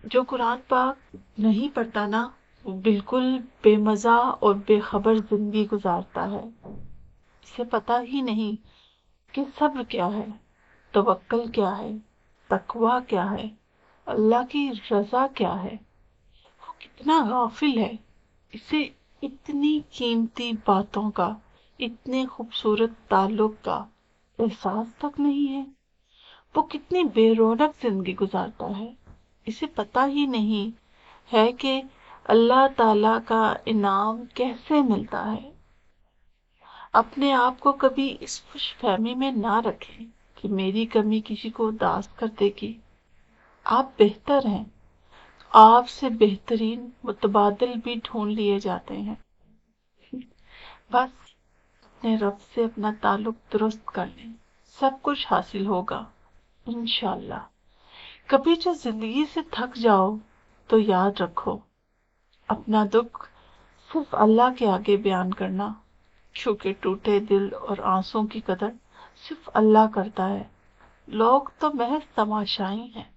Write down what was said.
جو قرآن پاک نہیں پڑھتا نا، وہ بالکل بے مزہ اور بے خبر زندگی گزارتا ہے. اسے پتہ ہی نہیں کہ صبر کیا ہے، توکل کیا ہے، تقوی کیا ہے، اللہ کی رضا کیا ہے. وہ کتنا غافل ہے. اسے اتنی قیمتی باتوں کا، اتنے خوبصورت تعلق کا احساس تک نہیں ہے. وہ کتنی بے رونق زندگی گزارتا ہے. اسے پتہ ہی نہیں ہے کہ اللہ تعالی کا انعام کیسے ملتا ہے. اپنے آپ کو کبھی اس خوش فہمی میں نہ رکھیں کہ میری کمی کسی کو اداس کر دے گی. آپ بہتر ہیں. آپ سے بہترین متبادل بھی ڈھونڈ لیے جاتے ہیں. بس اپنے رب سے اپنا تعلق درست کر لیں، سب کچھ حاصل ہوگا انشاءاللہ. کبھی جو زندگی سے تھک جاؤ تو یاد رکھو، اپنا دکھ صرف اللہ کے آگے بیان کرنا، کیونکہ ٹوٹے دل اور آنسوں کی قدر صرف اللہ کرتا ہے. لوگ تو محض تماشائی ہیں.